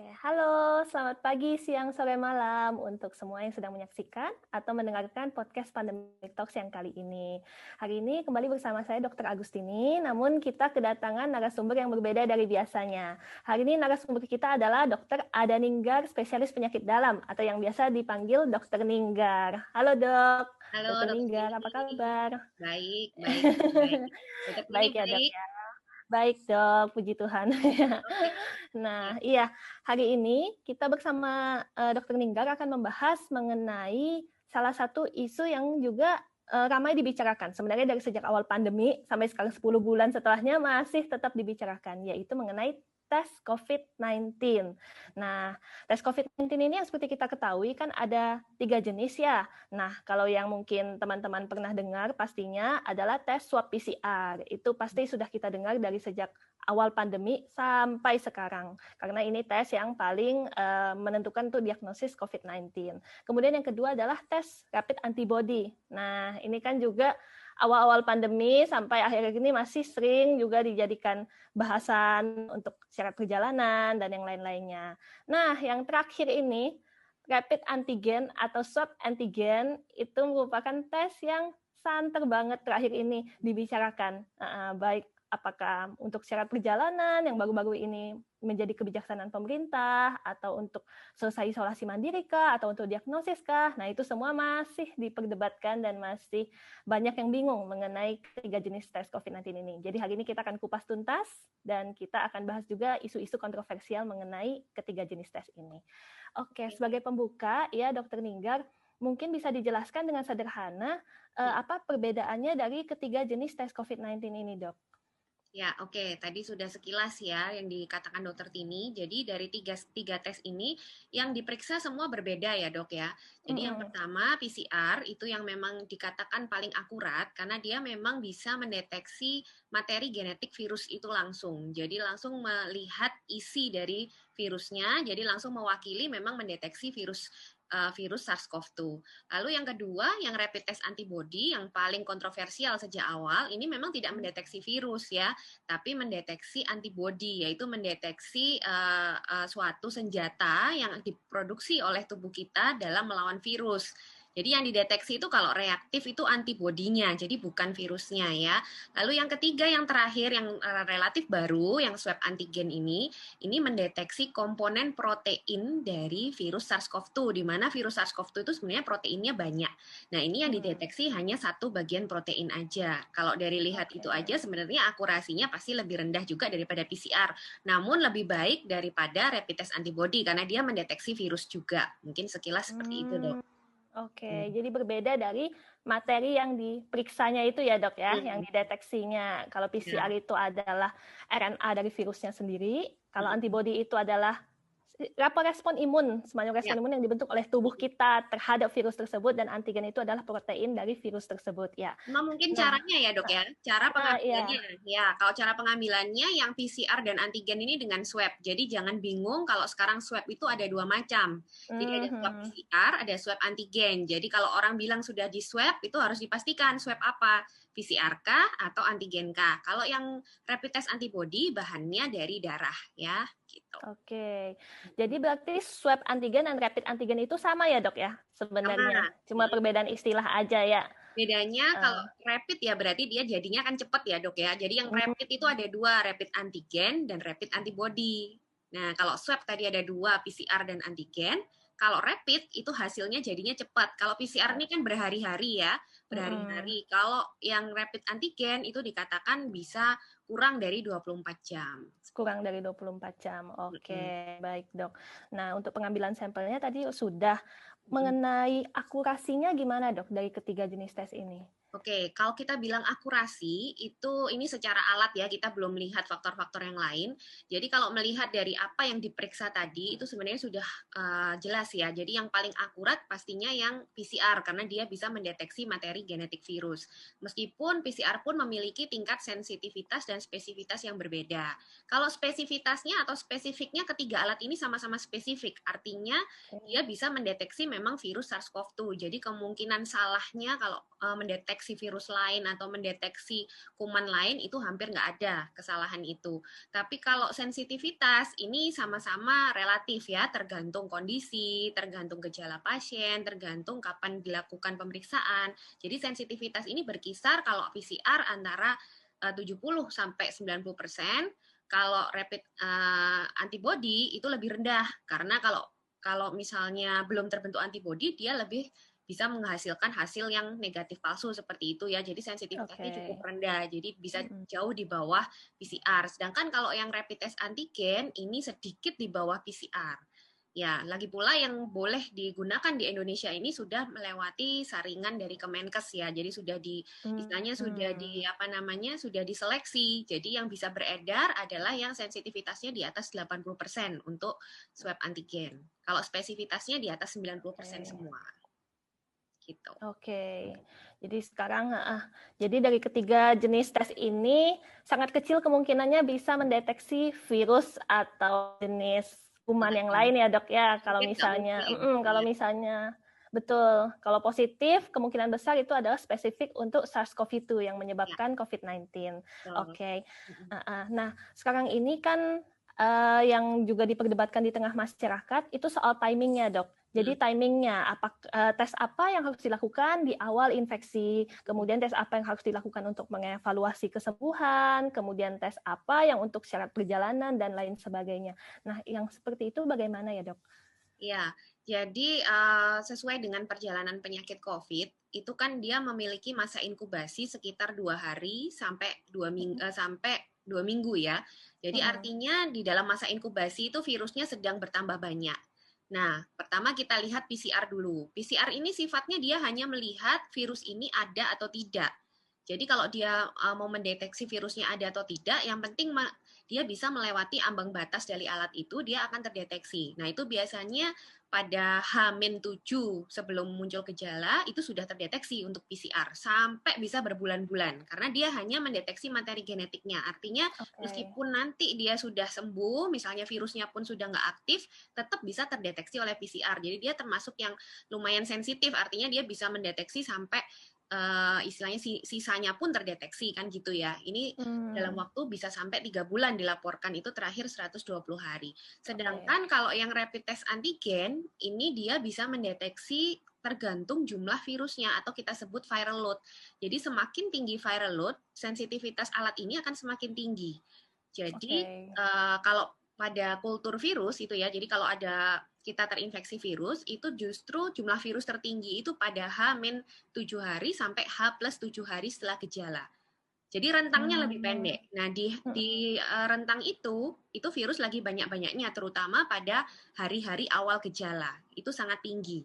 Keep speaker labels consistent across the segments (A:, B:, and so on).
A: Oke, halo, selamat pagi, siang, sore, malam untuk semua yang sedang menyaksikan atau mendengarkan podcast Pandemic Talks yang kali ini. Hari ini kembali bersama saya Dr. Agustini, namun kita kedatangan narasumber yang berbeda dari biasanya. Hari ini narasumber kita adalah Dr. Ada Ninggar, spesialis penyakit dalam atau yang biasa dipanggil Dr. Ninggar. Halo dok,
B: Halo,
A: Dr.
B: Dokter
A: Ninggar, apa
B: Tini.
A: kabar?
B: Baik, baik, baik. Dokter Tini
A: Baik ya dok
B: baik.
A: ya. Baik dok, puji Tuhan.
B: Oke.
A: Nah, iya, hari ini kita bersama Dr. Ninggar akan membahas mengenai salah satu isu yang juga ramai dibicarakan. Sebenarnya dari sejak awal pandemi sampai sekarang 10 bulan setelahnya masih tetap dibicarakan, yaitu mengenai tes COVID-19. Nah, tes COVID-19 ini yang seperti kita ketahui kan ada 3 jenis ya. Nah, kalau yang mungkin teman-teman pernah dengar pastinya adalah tes swab PCR. Itu pasti sudah kita dengar dari sejak awal pandemi sampai sekarang. Karena ini tes yang paling menentukan tuh diagnosis COVID-19. Kemudian yang kedua adalah tes rapid antibody. Nah, ini kan juga awal-awal pandemi sampai akhir ini masih sering juga dijadikan bahasan untuk syarat perjalanan dan yang lain-lainnya. Nah, yang terakhir ini rapid antigen atau swab antigen itu merupakan tes yang santer banget terakhir ini dibicarakan. Baik apakah untuk syarat perjalanan yang baru-baru ini menjadi kebijaksanaan pemerintah atau untuk selesai isolasi mandiri kah atau untuk diagnosis kah. Nah, itu semua masih diperdebatkan dan masih banyak yang bingung mengenai ketiga jenis tes COVID-19 ini. Jadi hari ini kita akan kupas tuntas dan kita akan bahas juga isu-isu kontroversial mengenai ketiga jenis tes ini. Oke, sebagai pembuka ya Dokter Ninggar, mungkin bisa dijelaskan dengan sederhana apa perbedaannya dari ketiga jenis tes COVID-19 ini, Dok?
B: Ya, oke. Tadi sudah sekilas ya yang dikatakan Dokter Tini. Jadi dari tiga tes ini yang diperiksa semua berbeda ya dok ya. Jadi yang pertama PCR itu yang memang dikatakan paling akurat karena dia memang bisa mendeteksi materi genetik virus itu langsung. Jadi langsung melihat isi dari virusnya. Jadi langsung mewakili memang mendeteksi virus SARS-CoV-2. Lalu yang kedua, yang rapid test antibody yang paling kontroversial sejak awal, ini memang tidak mendeteksi virus ya, tapi mendeteksi antibody, yaitu mendeteksi suatu senjata yang diproduksi oleh tubuh kita dalam melawan virus. Jadi yang dideteksi itu kalau reaktif itu antibodinya, jadi bukan virusnya ya. Lalu yang ketiga, yang terakhir, yang relatif baru, yang swab antigen ini mendeteksi komponen protein dari virus SARS-CoV-2, di mana virus SARS-CoV-2 itu sebenarnya proteinnya banyak. Nah, ini yang dideteksi hanya satu bagian protein aja. Kalau dari lihat itu aja, sebenarnya akurasinya pasti lebih rendah juga daripada PCR. Namun lebih baik daripada rapid test antibody, karena dia mendeteksi virus juga. Mungkin sekilas seperti itu, dok.
A: Oke, jadi berbeda dari materi yang diperiksanya itu ya dok ya, yang dideteksinya. Kalau PCR
B: Ya.
A: itu adalah RNA dari virusnya sendiri, kalau antibody itu adalah apa respon imun, semacam respon
B: Ya.
A: imun yang dibentuk oleh tubuh kita terhadap virus tersebut, dan antigen itu adalah protein dari virus tersebut ya.
B: Cuma mungkin
A: Nah,
B: caranya ya dok ya, cara
A: iya.
B: pengambilannya. Ya, kalau cara pengambilannya yang PCR dan antigen ini dengan swab. Jadi jangan bingung kalau sekarang swab itu ada dua macam. Jadi ada swab
A: Mhm.
B: PCR, ada swab antigen. Jadi kalau orang bilang sudah di swab, itu harus dipastikan swab apa, PCR kah atau antigen kah. Kalau yang rapid test antibody bahannya dari darah ya, gitu.
A: Oke, jadi berarti swab antigen dan rapid antigen itu sama ya dok ya sebenarnya,
B: Sama.
A: cuma perbedaan istilah aja ya.
B: Bedanya kalau
A: Uh,
B: rapid ya berarti dia jadinya kan cepat ya dok ya. Jadi yang rapid itu ada dua, rapid antigen dan rapid antibody. Nah kalau swab tadi ada dua, PCR dan antigen. Kalau rapid itu hasilnya jadinya cepat. Kalau PCR ini kan berhari-hari ya, berhari-hari. Kalau yang rapid antigen itu dikatakan bisa kurang dari 24 jam.
A: Kurang dari 24 jam. Oke,
B: Mm-mm.
A: baik dok. Nah, untuk pengambilan sampelnya tadi sudah,
B: Mm-mm.
A: mengenai akurasinya gimana dok dari ketiga jenis tes ini?
B: Oke, kalau kita bilang akurasi, itu ini secara alat ya, kita belum melihat faktor-faktor yang lain. Jadi kalau melihat dari apa yang diperiksa tadi, itu sebenarnya sudah jelas ya. Jadi yang paling akurat pastinya yang PCR, karena dia bisa mendeteksi materi genetik virus. Meskipun PCR pun memiliki tingkat sensitivitas dan spesifitas yang berbeda. Kalau spesifitasnya atau spesifiknya ketiga alat ini sama-sama spesifik, artinya dia bisa mendeteksi memang virus SARS-CoV-2. Jadi kemungkinan salahnya kalau mendeteksi mendeteksi virus lain atau mendeteksi kuman lain itu hampir nggak ada kesalahan itu. Tapi kalau sensitivitas ini sama-sama relatif ya, tergantung kondisi, tergantung gejala pasien, tergantung kapan dilakukan pemeriksaan. Jadi sensitivitas ini berkisar kalau PCR antara 70 sampai 90%, kalau rapid antibody itu lebih rendah karena kalau misalnya belum terbentuk antibody, dia lebih bisa menghasilkan hasil yang negatif palsu seperti itu ya. Jadi sensitivitasnya cukup rendah. Jadi bisa jauh di bawah PCR. Sedangkan kalau yang rapid test antigen ini sedikit di bawah PCR. Ya, lagi pula yang boleh digunakan di Indonesia ini sudah melewati saringan dari Kemenkes ya. Jadi sudah istilahnya sudah diseleksi. Jadi yang bisa beredar adalah yang sensitivitasnya di atas 80% untuk swab antigen. Kalau spesifitasnya di atas 90% semua. Gitu.
A: Oke. Jadi sekarang jadi dari ketiga jenis tes ini sangat kecil kemungkinannya bisa mendeteksi virus atau jenis kuman yang lain ya, Dok ya. Kalau misalnya betul, kalau positif kemungkinan besar itu adalah spesifik untuk SARS-CoV-2 yang menyebabkan COVID-19. Oke. Nah, sekarang ini kan yang juga diperdebatkan di tengah masyarakat itu soal timingnya, Dok. Jadi timingnya, tes apa yang harus dilakukan di awal infeksi, kemudian tes apa yang harus dilakukan untuk mengevaluasi kesembuhan, kemudian tes apa yang untuk syarat perjalanan, dan lain sebagainya. Nah, yang seperti itu bagaimana ya, Dok?
B: Ya, jadi sesuai dengan perjalanan penyakit COVID, itu kan dia memiliki masa inkubasi sekitar 2 hari sampai 2 minggu ya. Jadi artinya di dalam masa inkubasi itu virusnya sedang bertambah banyak. Nah, pertama kita lihat PCR dulu. PCR ini sifatnya dia hanya melihat virus ini ada atau tidak. Jadi kalau dia mau mendeteksi virusnya ada atau tidak, yang penting dia bisa melewati ambang batas dari alat itu, dia akan terdeteksi. Nah, itu biasanya pada H-7 sebelum muncul gejala, itu sudah terdeteksi untuk PCR. Sampai bisa berbulan-bulan. Karena dia hanya mendeteksi materi genetiknya. Artinya, meskipun nanti dia sudah sembuh, misalnya virusnya pun sudah nggak aktif, tetap bisa terdeteksi oleh PCR. Jadi dia termasuk yang lumayan sensitif. Artinya dia bisa mendeteksi sampai istilahnya sisanya pun terdeteksi kan gitu ya. Ini dalam waktu bisa sampai 3 bulan dilaporkan, itu terakhir 120 hari. Sedangkan kalau yang rapid test antigen, ini dia bisa mendeteksi tergantung jumlah virusnya atau kita sebut viral load. Jadi semakin tinggi viral load, sensitivitas alat ini akan semakin tinggi. Jadi kalau pada kultur virus itu ya, jadi kalau kita terinfeksi virus, itu justru jumlah virus tertinggi itu pada H-7 hari sampai H+7 hari setelah gejala. Jadi rentangnya lebih pendek. Nah, di rentang itu virus lagi banyak-banyaknya, terutama pada hari-hari awal gejala. Itu sangat tinggi.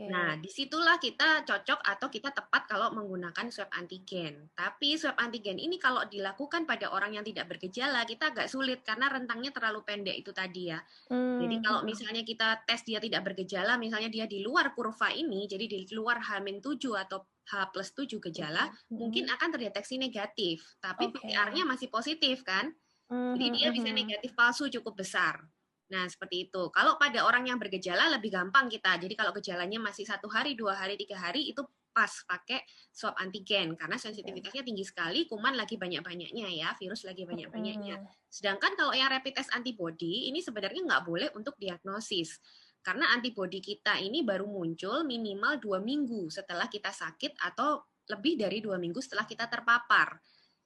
B: Nah, disitulah kita cocok atau kita tepat kalau menggunakan swab antigen. Tapi swab antigen ini kalau dilakukan pada orang yang tidak bergejala, kita agak sulit karena rentangnya terlalu pendek itu tadi ya. Jadi kalau misalnya kita tes dia tidak bergejala, misalnya dia di luar kurva ini, jadi di luar H-7 atau H+7 gejala, mungkin akan terdeteksi negatif. Tapi PCR-nya masih positif kan? Jadi dia bisa negatif palsu cukup besar. Nah, seperti itu. Kalau pada orang yang bergejala lebih gampang kita. Jadi kalau gejalanya masih 1 hari, 2 hari, 3 hari, itu pas pakai swab antigen. Karena sensitivitasnya tinggi sekali, kuman lagi banyak-banyaknya ya, virus lagi banyak-banyaknya. Sedangkan kalau yang rapid test antibody, ini sebenarnya nggak boleh untuk diagnosis. Karena antibody kita ini baru muncul minimal 2 minggu setelah kita sakit atau lebih dari 2 minggu setelah kita terpapar.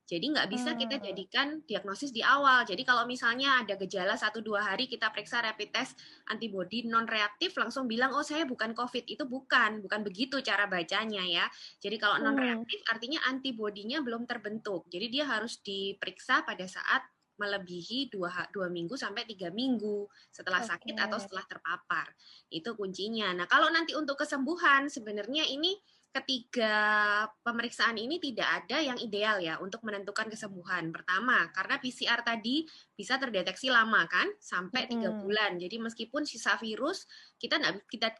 B: Jadi nggak bisa kita jadikan diagnosis di awal. Jadi kalau misalnya ada gejala 1-2 hari kita periksa rapid test antibody non-reaktif langsung bilang, oh saya bukan COVID. Itu bukan begitu cara bacanya ya. Jadi kalau non-reaktif artinya antibodinya belum terbentuk. Jadi dia harus diperiksa pada saat melebihi 2 minggu sampai 3 minggu setelah sakit atau setelah terpapar. Itu kuncinya. Nah kalau nanti untuk kesembuhan sebenarnya ini ketiga pemeriksaan ini tidak ada yang ideal ya untuk menentukan kesembuhan. Pertama, karena PCR tadi bisa terdeteksi lama kan, sampai 3 bulan. Jadi meskipun sisa virus, kita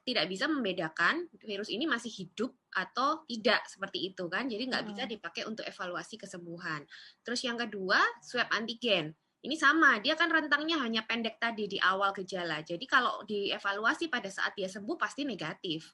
B: tidak bisa membedakan virus ini masih hidup atau tidak, seperti itu kan. Jadi nggak bisa dipakai untuk evaluasi kesembuhan. Terus yang kedua, swab antigen. Ini sama, dia kan rentangnya hanya pendek tadi di awal gejala. Jadi kalau dievaluasi pada saat dia sembuh pasti negatif.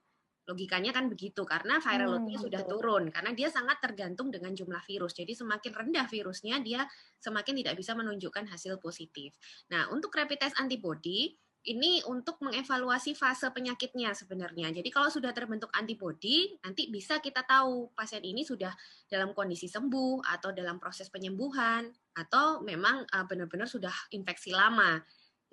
B: Logikanya kan begitu, karena viral loadnya sudah
A: Betul.
B: turun, karena dia sangat tergantung dengan jumlah virus. Jadi semakin rendah virusnya, dia semakin tidak bisa menunjukkan hasil positif. Nah, untuk rapid test antibody, ini untuk mengevaluasi fase penyakitnya sebenarnya. Jadi kalau sudah terbentuk antibody, nanti bisa kita tahu pasien ini sudah dalam kondisi sembuh, atau dalam proses penyembuhan, atau memang benar-benar sudah infeksi lama.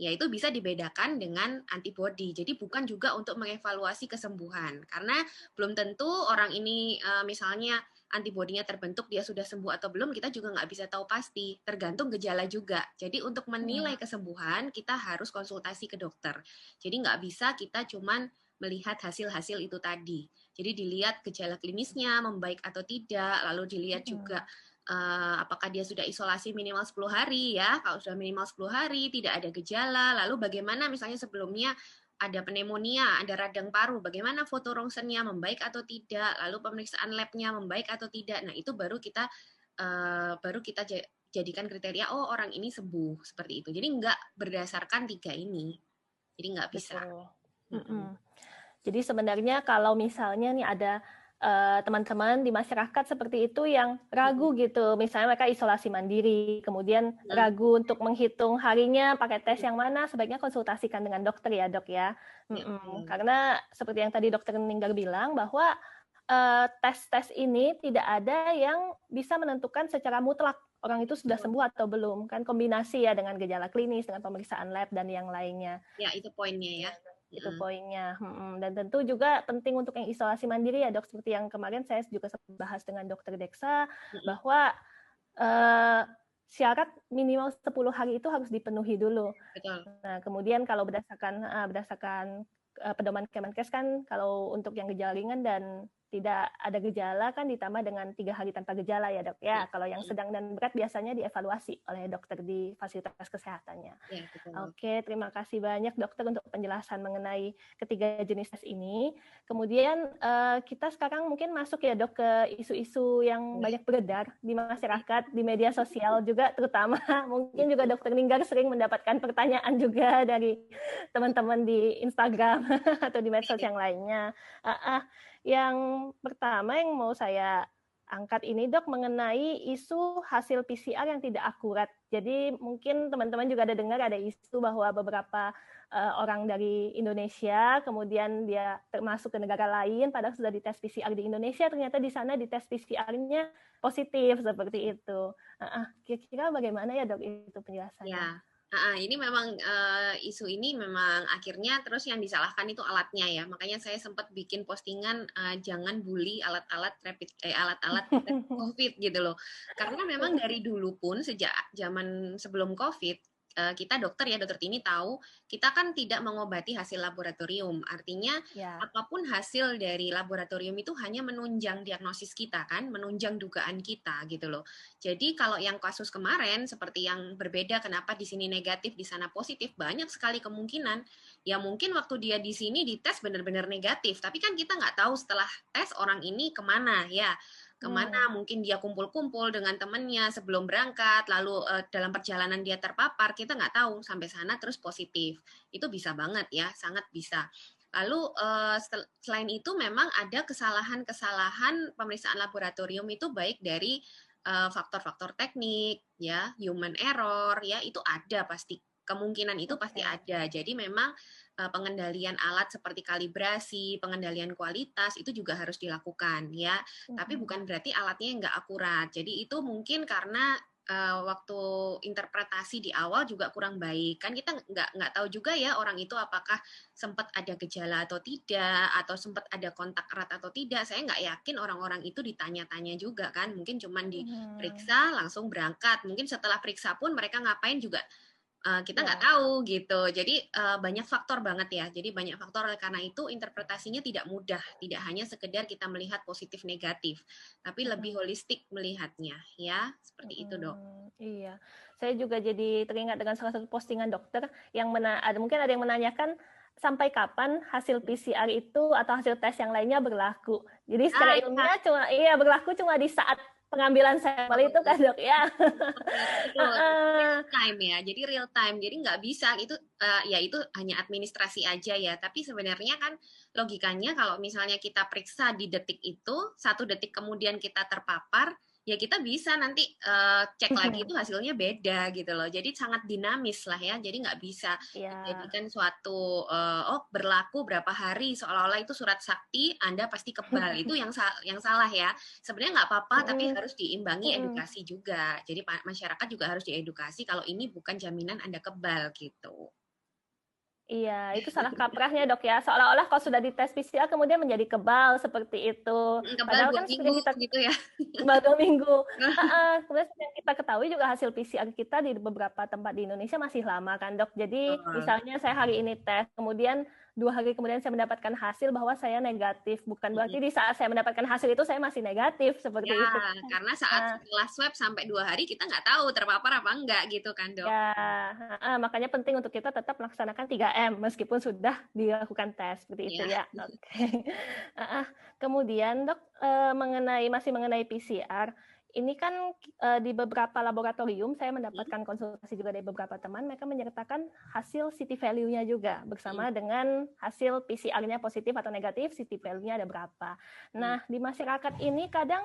B: Ya itu bisa dibedakan dengan antibody. Jadi bukan juga untuk mengevaluasi kesembuhan. Karena belum tentu orang ini misalnya antibodinya terbentuk, dia sudah sembuh atau belum, kita juga nggak bisa tahu pasti. Tergantung gejala juga. Jadi untuk menilai kesembuhan, kita harus konsultasi ke dokter. Jadi nggak bisa kita cuman melihat hasil-hasil itu tadi. Jadi dilihat gejala klinisnya, membaik atau tidak, lalu dilihat juga apakah dia sudah isolasi minimal 10 hari ya. Kalau sudah minimal 10 hari, tidak ada gejala, lalu bagaimana misalnya sebelumnya ada pneumonia, ada radang paru, bagaimana foto rongsennya, membaik atau tidak, lalu pemeriksaan labnya membaik atau tidak. Nah, itu baru kita jadikan kriteria, oh orang ini sembuh, seperti itu. Jadi nggak berdasarkan 3 ini. Jadi nggak bisa.
A: Betul. Jadi sebenarnya kalau misalnya nih ada teman-teman di masyarakat seperti itu yang ragu gitu, misalnya mereka isolasi mandiri, kemudian ragu untuk menghitung harinya pakai tes yang mana, sebaiknya konsultasikan dengan dokter ya dok ya. Karena seperti yang tadi dokter Ninggar bilang bahwa tes-tes ini tidak ada yang bisa menentukan secara mutlak orang itu sudah sembuh atau belum, kan kombinasi ya dengan gejala klinis, dengan pemeriksaan lab dan yang lainnya.
B: Ya itu poinnya ya.
A: Itu poinnya. Dan tentu juga penting untuk yang isolasi mandiri ya dok, seperti yang kemarin saya juga bahas dengan dokter Deksa, bahwa syarat minimal 10 hari itu harus dipenuhi dulu.
B: Betul.
A: Nah, kemudian kalau berdasarkan pedoman Kemenkes kan, kalau untuk yang gejala ringan dan tidak ada gejala kan ditambah dengan 3 hari tanpa gejala ya dok ya. Kalau yang sedang dan berat biasanya dievaluasi oleh dokter di fasilitas kesehatannya.
B: Ya, betul.
A: Oke, terima kasih banyak dokter untuk penjelasan mengenai ketiga jenis tes ini. Kemudian kita sekarang mungkin masuk ya dok ke isu-isu yang banyak beredar di masyarakat, di media sosial juga terutama. Mungkin juga dokter Ninggar sering mendapatkan pertanyaan juga dari teman-teman di Instagram atau di medsos yang lainnya. Yang pertama yang mau saya angkat ini dok mengenai isu hasil PCR yang tidak akurat. Jadi mungkin teman-teman juga ada dengar ada isu bahwa beberapa orang dari Indonesia kemudian dia termasuk ke negara lain padahal sudah dites PCR di Indonesia, ternyata di sana dites PCR-nya positif seperti itu. Kira-kira bagaimana ya dok itu penjelasannya?
B: Ya. Ini memang isu ini memang akhirnya terus yang disalahkan itu alatnya ya. Makanya saya sempat bikin postingan jangan bully alat-alat alat-alat COVID gitu loh. Karena memang dari dulu pun sejak zaman sebelum COVID kita dokter Tini tahu kita kan tidak mengobati hasil laboratorium. Artinya apapun hasil dari laboratorium itu hanya menunjang diagnosis kita kan, menunjang dugaan kita gitu loh. Jadi kalau yang kasus kemarin seperti yang berbeda, kenapa di sini negatif, di sana positif, banyak sekali kemungkinan. Ya mungkin waktu dia di sini dites benar-benar negatif, tapi kan kita nggak tahu setelah tes orang ini kemana ya. Kemana mungkin dia kumpul-kumpul dengan temannya sebelum berangkat, lalu dalam perjalanan dia terpapar, kita nggak tahu sampai sana terus positif. Itu bisa banget ya, sangat bisa. Lalu selain itu memang ada kesalahan-kesalahan pemeriksaan laboratorium itu baik dari faktor-faktor teknik, ya, human error, ya itu ada pasti. Kemungkinan itu pasti ada. Jadi memang pengendalian alat seperti kalibrasi, pengendalian kualitas itu juga harus dilakukan ya. Tapi bukan berarti alatnya nggak akurat. Jadi itu mungkin karena waktu interpretasi di awal juga kurang baik. Kan kita nggak tahu juga ya orang itu apakah sempat ada gejala atau tidak, atau sempat ada kontak erat atau tidak. Saya nggak yakin orang-orang itu ditanya-tanya juga kan. Mungkin cuma diperiksa langsung berangkat. Mungkin setelah periksa pun mereka ngapain juga kita nggak tahu gitu. Jadi banyak faktor banget ya. Jadi banyak faktor, oleh karena itu interpretasinya tidak mudah. Tidak hanya sekedar kita melihat positif negatif, tapi lebih holistik melihatnya ya. Seperti itu dok.
A: Iya, saya juga jadi teringat dengan salah satu postingan dokter yang mungkin ada yang menanyakan sampai kapan hasil PCR itu atau hasil tes yang lainnya berlaku. Jadi secara ilmiah berlaku cuma di saat pengambilan sampel itu kan dok ya.
B: Betul, real time ya. Jadi real time. Jadi nggak bisa itu ya itu hanya administrasi aja ya. Tapi sebenarnya kan logikanya kalau misalnya kita periksa di detik itu, 1 detik kemudian kita terpapar, ya kita bisa nanti cek lagi itu hasilnya beda gitu loh. Jadi sangat dinamis lah ya. Jadi nggak bisa
A: Ya.
B: dijadikan suatu oh berlaku berapa hari seolah-olah itu surat sakti Anda pasti kebal. Itu yang salah ya. Sebenarnya nggak apa-apa, tapi harus diimbangi edukasi juga. Jadi masyarakat juga harus diedukasi kalau ini bukan jaminan Anda kebal gitu.
A: Iya, itu salah kaprahnya dok ya. Seolah-olah kalau sudah dites PCR kemudian menjadi kebal seperti itu.
B: Kebal
A: Padahal
B: 2
A: kan seperti yang
B: minggu
A: kita
B: gitu ya.
A: kebal 2 minggu. Kemudian seperti yang kita ketahui juga hasil PCR kita di beberapa tempat di Indonesia masih lama kan dok. Jadi misalnya saya hari ini tes, kemudian 2 hari kemudian saya mendapatkan hasil bahwa saya negatif. Bukan berarti di saat saya mendapatkan hasil itu saya masih negatif seperti
B: Ya,
A: itu.
B: karena saat setelah swab sampai 2 hari kita nggak tahu terpapar apa enggak gitu kan dok.
A: Ya, makanya penting untuk kita tetap melaksanakan 3M meskipun sudah dilakukan tes seperti itu ya. Oke. Kemudian dok, masih mengenai PCR, ini kan di beberapa laboratorium saya mendapatkan konsultasi juga dari beberapa teman, mereka menyertakan hasil CT value-nya juga bersama dengan hasil PCR-nya positif atau negatif, CT value-nya ada berapa. Nah, di masyarakat ini kadang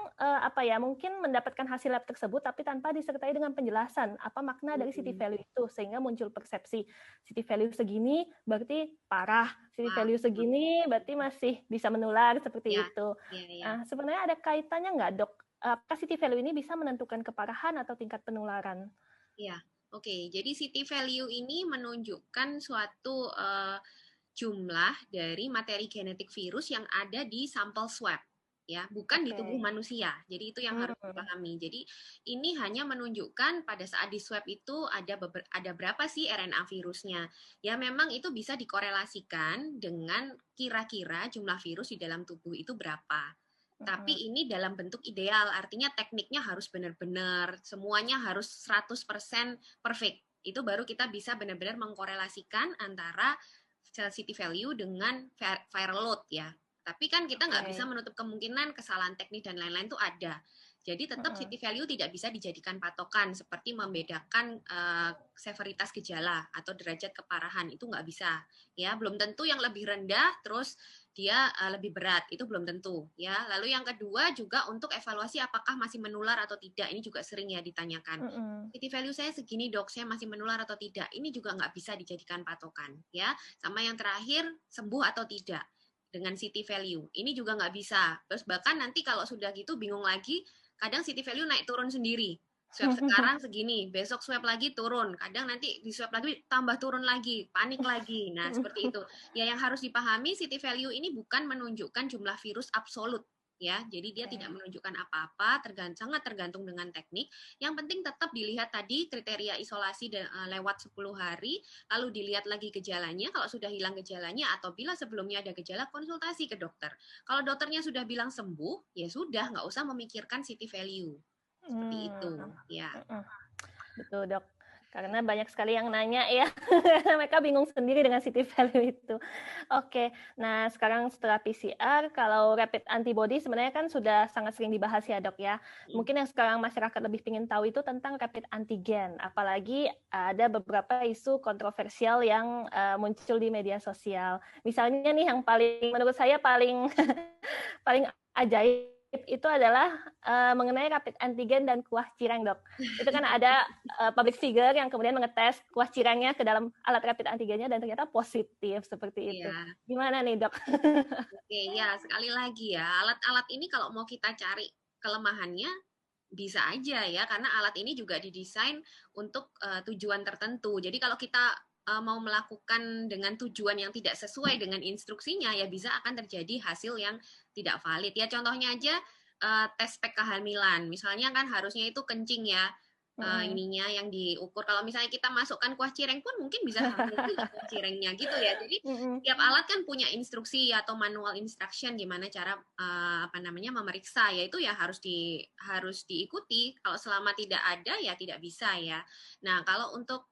A: mungkin mendapatkan hasil lab tersebut tapi tanpa disertai dengan penjelasan apa makna dari CT value itu, sehingga muncul persepsi CT value segini berarti parah, CT value segini berarti masih bisa menular seperti itu. Nah, sebenarnya ada kaitannya nggak dok? Apakah CT value ini bisa menentukan keparahan atau tingkat penularan?
B: Ya, oke. Jadi CT value ini menunjukkan suatu jumlah dari materi genetik virus yang ada di sampel swab, ya, bukan di tubuh manusia. Jadi itu yang harus dipahami. Jadi ini hanya menunjukkan pada saat di swab itu ada berapa sih RNA virusnya. Ya memang itu bisa dikorelasikan dengan kira-kira jumlah virus di dalam tubuh itu berapa. Tapi ini dalam bentuk ideal, artinya tekniknya harus benar-benar, semuanya harus 100% perfect. Itu baru kita bisa benar-benar mengkorelasikan antara CT value dengan viral load ya. Tapi kan kita nggak bisa menutup kemungkinan kesalahan teknik dan lain-lain itu ada. Jadi tetap CT value tidak bisa dijadikan patokan seperti membedakan severitas gejala atau derajat keparahan, itu nggak bisa. Ya, belum tentu yang lebih rendah terus dia lebih berat, itu belum tentu ya. Lalu yang kedua juga untuk evaluasi apakah masih menular atau tidak, ini juga sering ya ditanyakan. CT value saya segini dok, saya masih menular atau tidak, ini juga nggak bisa dijadikan patokan ya. Sama yang terakhir, sembuh atau tidak dengan CT value, ini juga nggak bisa. Terus bahkan nanti kalau sudah gitu bingung lagi, kadang CT value naik turun sendiri. Swab sekarang segini, besok swab lagi turun, kadang nanti di swab lagi tambah turun lagi, panik lagi. Nah, seperti itu. Ya yang harus dipahami, CT value ini bukan menunjukkan jumlah virus absolut ya. Jadi dia tidak menunjukkan apa-apa, sangat tergantung dengan teknik. Yang penting tetap dilihat tadi kriteria isolasi lewat 10 hari, lalu dilihat lagi gejalanya. Kalau sudah hilang gejalanya atau bila sebelumnya ada gejala, konsultasi ke dokter. Kalau dokternya sudah bilang sembuh, ya sudah, nggak usah memikirkan CT value. Seperti itu, ya.
A: Betul dok, karena banyak sekali yang nanya ya, mereka bingung sendiri dengan CT value itu. Oke, nah sekarang setelah PCR, kalau rapid antibody sebenarnya kan sudah sangat sering dibahas ya dok ya. Mungkin yang sekarang masyarakat lebih ingin tahu itu tentang rapid antigen, apalagi ada beberapa isu kontroversial yang muncul di media sosial. Misalnya nih yang menurut saya paling ajaib itu adalah mengenai rapid antigen dan kuah cireng dok. Itu kan ada public figure yang kemudian mengetes kuah cirengnya ke dalam alat rapid antigennya dan ternyata positif seperti itu. Gimana nih dok?
B: Oke ya, sekali lagi ya, alat-alat ini kalau mau kita cari kelemahannya bisa aja ya, karena alat ini juga didesain untuk tujuan tertentu. Jadi kalau kita mau melakukan dengan tujuan yang tidak sesuai dengan instruksinya, ya bisa akan terjadi hasil yang tidak valid. Ya contohnya aja tes spek kehamilan, misalnya kan harusnya itu kencing ya, ininya yang diukur. Kalau misalnya kita masukkan kuah cireng pun mungkin bisa hamil juga kuah cirengnya gitu ya. Jadi tiap alat kan punya instruksi atau manual instruction gimana cara memeriksa, yaitu ya harus diikuti. Kalau selama tidak ada ya tidak bisa ya. Nah kalau untuk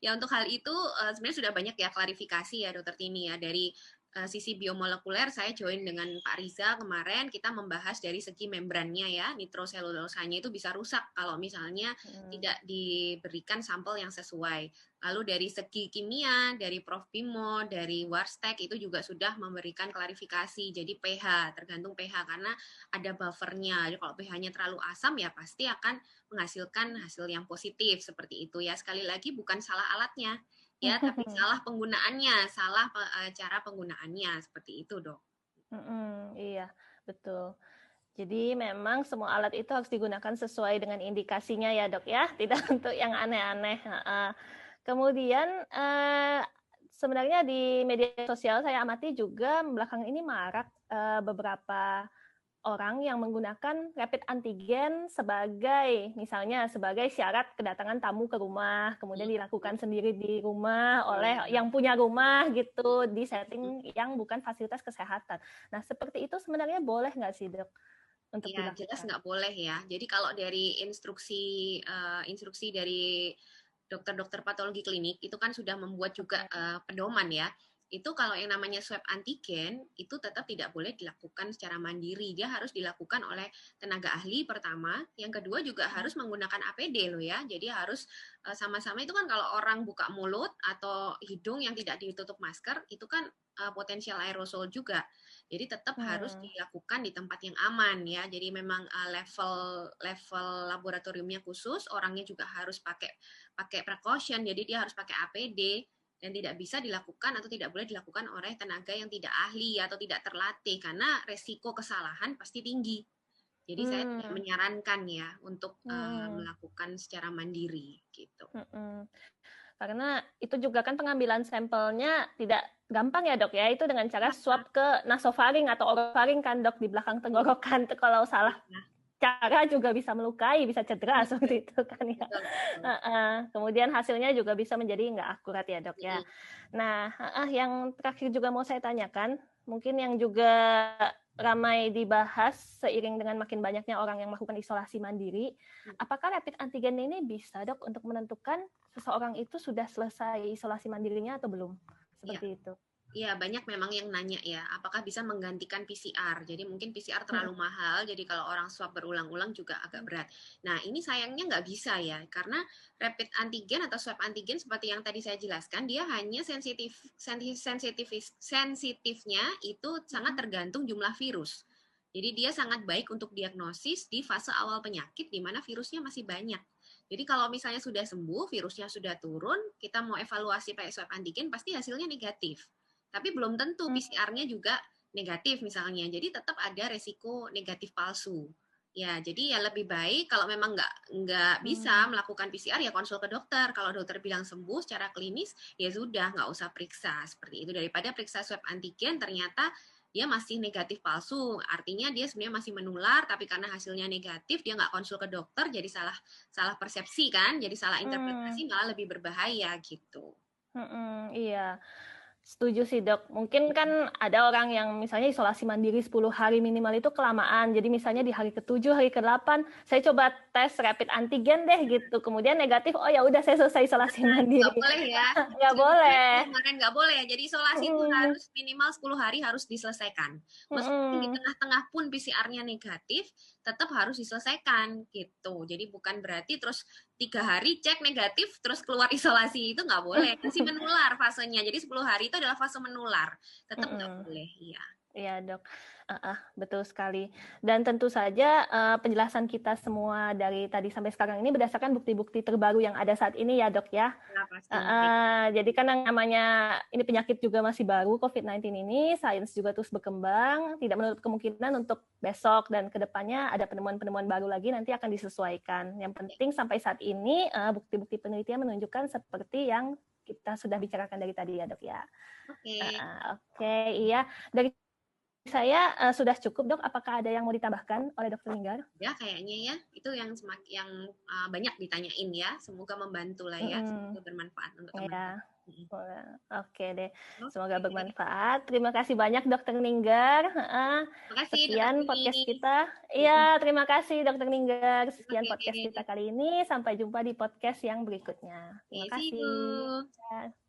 B: ya untuk hal itu sebenarnya sudah banyak ya klarifikasi ya dokter Tini ya dari sisi biomolekuler, saya join dengan Pak Riza kemarin, kita membahas dari segi membrannya ya, nitroselulosanya itu bisa rusak kalau misalnya tidak diberikan sampel yang sesuai. Lalu dari segi kimia, dari Prof. Bimo, dari Warstek itu juga sudah memberikan klarifikasi. Jadi pH, tergantung pH karena ada buffernya. Jadi kalau pH-nya terlalu asam ya pasti akan menghasilkan hasil yang positif seperti itu ya. Sekali lagi bukan salah alatnya ya, tapi salah penggunaannya, salah cara penggunaannya seperti itu, Dok.
A: Iya, betul. Jadi memang semua alat itu harus digunakan sesuai dengan indikasinya ya, Dok ya, tidak untuk yang aneh-aneh. Kemudian sebenarnya di media sosial saya amati juga belakangan ini marak beberapa orang yang menggunakan rapid antigen sebagai misalnya sebagai syarat kedatangan tamu ke rumah, kemudian dilakukan sendiri di rumah oleh yang punya rumah gitu, di setting yang bukan fasilitas kesehatan. Nah, seperti itu sebenarnya boleh nggak sih, Dok? Untuk
B: ya, jelas nggak boleh ya. Jadi kalau dari instruksi dari dokter-dokter patologi klinik itu kan sudah membuat juga pedoman ya. Itu kalau yang namanya swab antigen itu tetap tidak boleh dilakukan secara mandiri. Dia harus dilakukan oleh tenaga ahli pertama. Yang kedua juga harus menggunakan APD loh ya. Jadi harus sama-sama itu kan kalau orang buka mulut atau hidung yang tidak ditutup masker itu kan potensial aerosol juga. Jadi tetap harus dilakukan di tempat yang aman ya. Jadi memang level laboratoriumnya khusus, orangnya juga harus pakai precaution. Jadi dia harus pakai APD dan tidak bisa dilakukan atau tidak boleh dilakukan oleh tenaga yang tidak ahli atau tidak terlatih karena resiko kesalahan pasti tinggi. Jadi saya tidak menyarankan ya untuk melakukan secara mandiri gitu.
A: Karena itu juga kan pengambilan sampelnya tidak gampang ya, Dok ya. Itu dengan cara swab ke nasofaring atau orofaring kan, Dok, di belakang tenggorokan. Kalau salah cara juga bisa melukai, bisa cedera seperti itu kan ya. Kemudian hasilnya juga bisa menjadi nggak akurat ya, Dok ya. Nah, yang terakhir juga mau saya tanyakan, mungkin yang juga ramai dibahas seiring dengan makin banyaknya orang yang melakukan isolasi mandiri, apakah rapid antigen ini bisa, Dok, untuk menentukan seseorang itu sudah selesai isolasi mandirinya atau belum? Seperti itu.
B: Iya, banyak memang yang nanya ya, apakah bisa menggantikan PCR. Jadi mungkin PCR terlalu mahal, jadi kalau orang swab berulang-ulang juga agak berat. Nah, ini sayangnya nggak bisa ya, karena rapid antigen atau swab antigen seperti yang tadi saya jelaskan, dia hanya sensitifnya itu sangat tergantung jumlah virus. Jadi dia sangat baik untuk diagnosis di fase awal penyakit, di mana virusnya masih banyak. Jadi kalau misalnya sudah sembuh, virusnya sudah turun, kita mau evaluasi pakai swab antigen, pasti hasilnya negatif. Tapi belum tentu PCR-nya juga negatif misalnya. Jadi tetap ada resiko negatif palsu. Ya, jadi ya lebih baik kalau memang nggak bisa melakukan PCR ya konsul ke dokter. Kalau dokter bilang sembuh secara klinis, ya sudah nggak usah periksa seperti itu. Daripada periksa swab antigen ternyata dia masih negatif palsu. Artinya dia sebenarnya masih menular, tapi karena hasilnya negatif dia nggak konsul ke dokter, jadi salah persepsi kan, jadi salah interpretasi malah lebih berbahaya gitu.
A: Iya. Setuju sih, Dok. Mungkin kan ada orang yang misalnya isolasi mandiri 10 hari minimal itu kelamaan. Jadi misalnya di hari ke-7, hari ke-8, saya coba tes rapid antigen deh gitu. Kemudian negatif, oh ya udah saya selesai isolasi mandiri.
B: Nggak boleh ya.
A: Nggak boleh.
B: Kemarin nggak boleh. Jadi isolasi itu harus minimal 10 hari harus diselesaikan. Meskipun di tengah-tengah pun PCR-nya negatif, tetap harus diselesaikan gitu. Jadi bukan berarti terus 3 hari cek negatif terus keluar isolasi, itu nggak boleh, masih menular fasenya. Jadi 10 hari itu adalah fase menular, tetap nggak boleh. Iya.
A: Iya, Dok. Betul sekali. Dan tentu saja penjelasan kita semua dari tadi sampai sekarang ini berdasarkan bukti-bukti terbaru yang ada saat ini ya, Dok ya. Jadi kan yang namanya ini penyakit juga masih baru, COVID-19 ini, sains juga terus berkembang, tidak menutup kemungkinan untuk besok dan kedepannya ada penemuan-penemuan baru lagi nanti akan disesuaikan. Yang penting sampai saat ini bukti-bukti penelitian menunjukkan seperti yang kita sudah bicarakan dari tadi ya, Dok ya. Oke, iya. Dari saya sudah cukup, Dok. Apakah ada yang mau ditambahkan oleh Dr. Ninggar?
B: Ya, kayaknya ya. Itu yang banyak ditanyain ya. Semoga membantu lah ya. Semoga bermanfaat untuk teman-teman.
A: Oke deh. Semoga bermanfaat. Terima kasih banyak, Dr. Ninggar. Sekian podcast kita. Iya, terima kasih, Dr. Ninggar. Sekian podcast kita kali ini. Sampai jumpa di podcast yang berikutnya. Terima kasih.